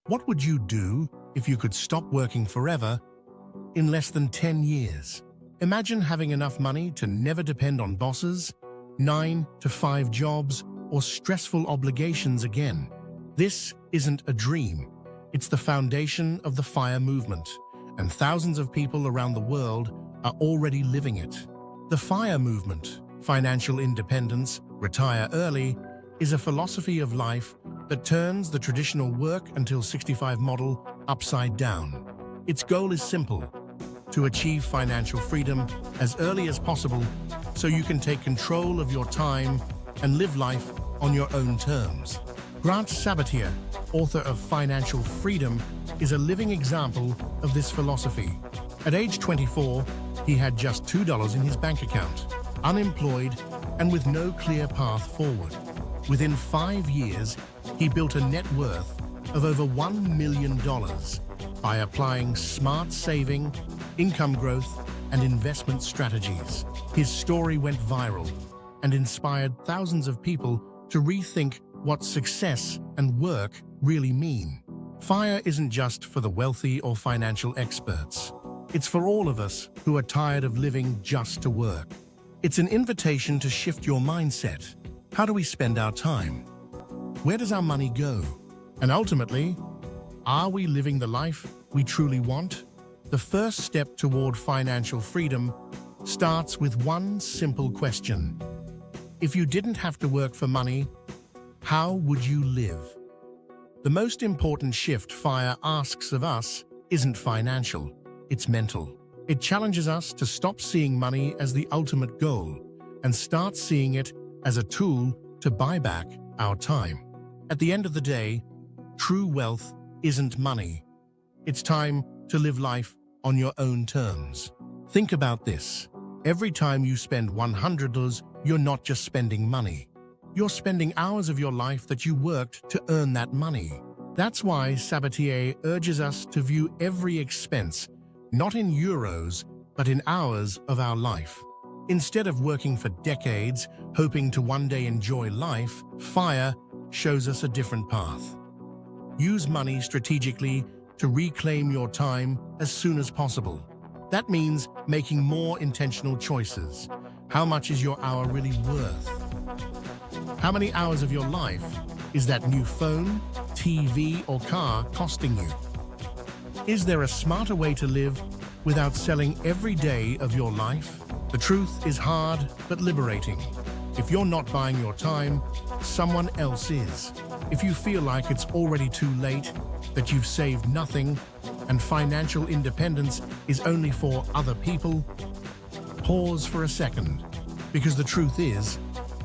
What would you do if you could stop working forever in less than 10 years? Imagine having enough money to never depend on bosses, 9 to 5 jobs, or stressful obligations again. This isn't a dream. It's the foundation of the FIRE movement, and thousands of people around the world are already living it. The FIRE movement, financial independence, retire early, is a philosophy of life that turns the traditional work until 65 model upside down. Its goal is simple: to achieve financial freedom as early as possible so you can take control of your time and live life on your own terms. Grant Sabatier, author of Financial Freedom, is a living example of this philosophy. At age 24, he had just $2 in his bank account, unemployed and with no clear path forward. Within 5 years, he built a net worth of over $1 million by applying smart saving, income growth, and investment strategies. His story went viral and inspired thousands of people to rethink what success and work really mean. FIRE isn't just for the wealthy or financial experts. It's for all of us who are tired of living just to work. It's an invitation to shift your mindset. How do we spend our time? Where does our money go? And ultimately, are we living the life we truly want? The first step toward financial freedom starts with one simple question. If you didn't have to work for money, how would you live? The most important shift FIRE asks of us isn't financial, it's mental. It challenges us to stop seeing money as the ultimate goal and start seeing it as a tool to buy back our time. At the end of the day, true wealth isn't money. It's time to live life on your own terms. Think about this. Every time you spend $100, you're not just spending money. You're spending hours of your life that you worked to earn that money. That's why Sabatier urges us to view every expense, not in euros, but in hours of our life. Instead of working for decades, hoping to one day enjoy life, FIRE shows us a different path. Use money strategically to reclaim your time as soon as possible. That means making more intentional choices. How much is your hour really worth? How many hours of your life is that new phone, TV, or car costing you? Is there a smarter way to live without selling every day of your life? The truth is hard but liberating. If you're not buying your time, someone else is. If you feel like it's already too late, that you've saved nothing, and financial independence is only for other people, pause for a second. Because the truth is,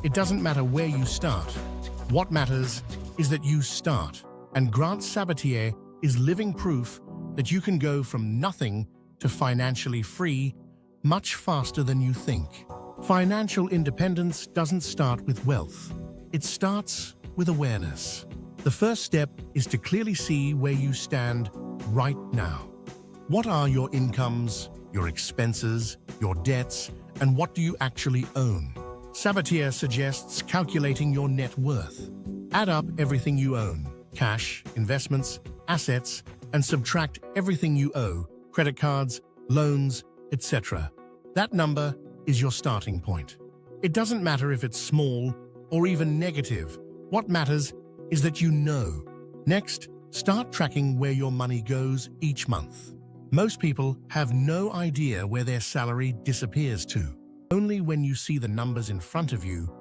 it doesn't matter where you start. What matters is that you start. And Grant Sabatier is living proof that you can go from nothing to financially free much faster than you think. Financial independence doesn't start with wealth. It starts with awareness. The first step is to clearly see where you stand right now. What are your incomes, your expenses, your debts, and what do you actually own? Sabatier suggests calculating your net worth. Add up everything you own, cash, investments, assets, and subtract everything you owe, credit cards, loans, etc. That number is your starting point. It doesn't matter if it's small or even negative. What matters is that you know. Next, start tracking where your money goes each month. Most people have no idea where their salary disappears to. Only when you see the numbers in front of you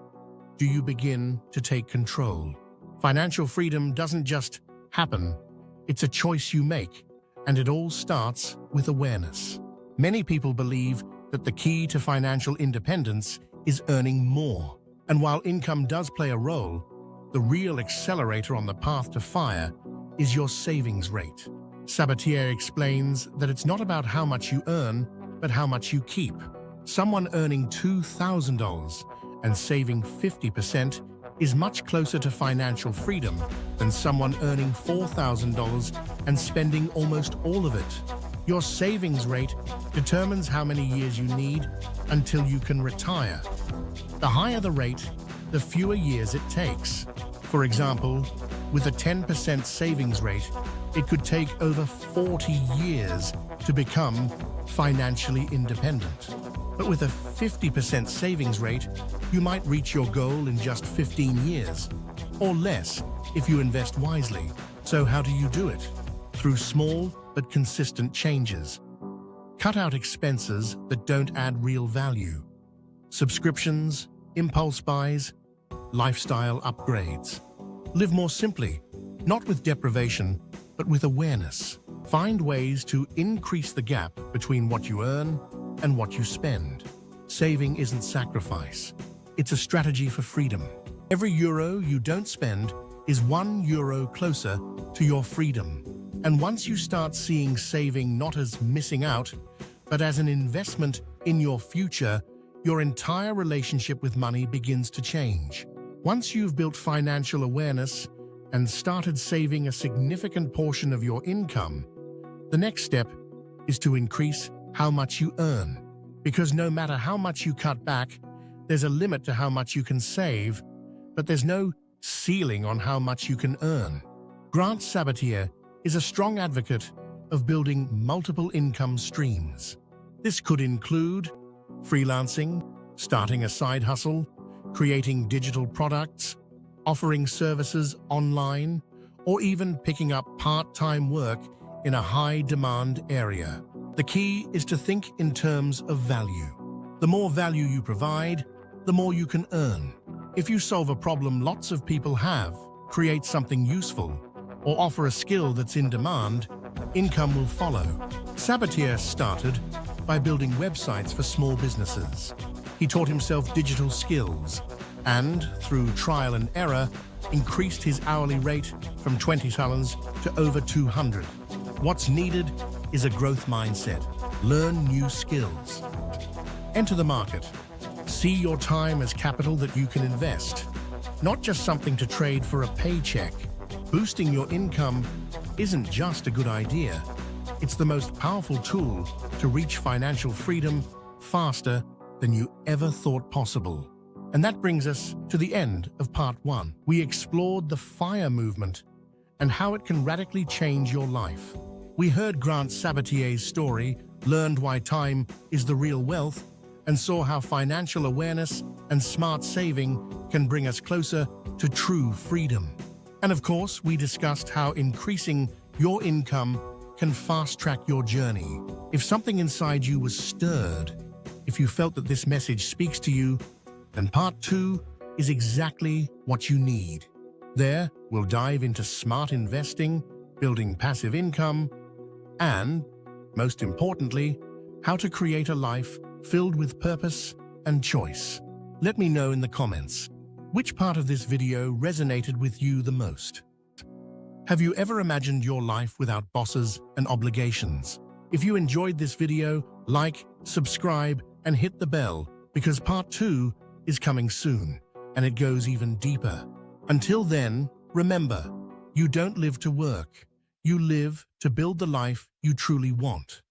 do you begin to take control. Financial freedom doesn't just happen. It's a choice you make, and it all starts with awareness. Many people believe that the key to financial independence is earning more. And while income does play a role, the real accelerator on the path to FIRE is your savings rate. Sabatier explains that it's not about how much you earn, but how much you keep. Someone earning $2,000 and saving 50% is much closer to financial freedom than someone earning $4,000 and spending almost all of it. Your savings rate determines how many years you need until you can retire. The higher the rate, the fewer years it takes. For example, With a 10% savings rate, it could take over 40 years to become financially independent. But with a 50% savings rate, you might reach your goal in just 15 years, or less if you invest wisely. So how do you do it? Through small but consistent changes. Cut out expenses that don't add real value. Subscriptions, impulse buys, lifestyle upgrades. Live more simply, not with deprivation, but with awareness. Find ways to increase the gap between what you earn and what you spend. Saving isn't sacrifice. It's a strategy for freedom. Every euro you don't spend is €1 closer to your freedom. And once you start seeing saving not as missing out, but as an investment in your future, your entire relationship with money begins to change. Once you've built financial awareness and started saving a significant portion of your income, the next step is to increase how much you earn. Because no matter how much you cut back, there's a limit to how much you can save, but there's no ceiling on how much you can earn. Grant Sabatier is a strong advocate of building multiple income streams. This could include freelancing, starting a side hustle, creating digital products, offering services online, or even picking up part-time work in a high-demand area. The key is to think in terms of value. The more value you provide, the more you can earn. If you solve a problem lots of people have, create something useful, or offer a skill that's in demand, income will follow. Sabatier started by building websites for small businesses. He taught himself digital skills and, through trial and error, increased his hourly rate from $20 to over $200. What's needed is a growth mindset. Learn new skills. Enter the market. See your time as capital that you can invest, not just something to trade for a paycheck. Boosting your income isn't just a good idea. It's the most powerful tool to reach financial freedom faster than you ever thought possible. And that brings us to the end of part 1. We explored the FIRE movement and how it can radically change your life. We heard Grant Sabatier's story, learned why time is the real wealth, and saw how financial awareness and smart saving can bring us closer to true freedom. And of course, we discussed how increasing your income can fast-track your journey. If something inside you was stirred, if you felt that this message speaks to you, then part 2 is exactly what you need. There, we'll dive into smart investing, building passive income, and, most importantly, how to create a life filled with purpose and choice. Let me know in the comments, which part of this video resonated with you the most? Have you ever imagined your life without bosses and obligations? If you enjoyed this video, like, subscribe, and hit the bell, because part 2 is coming soon, and it goes even deeper. Until then, remember, you don't live to work. You live to build the life you truly want.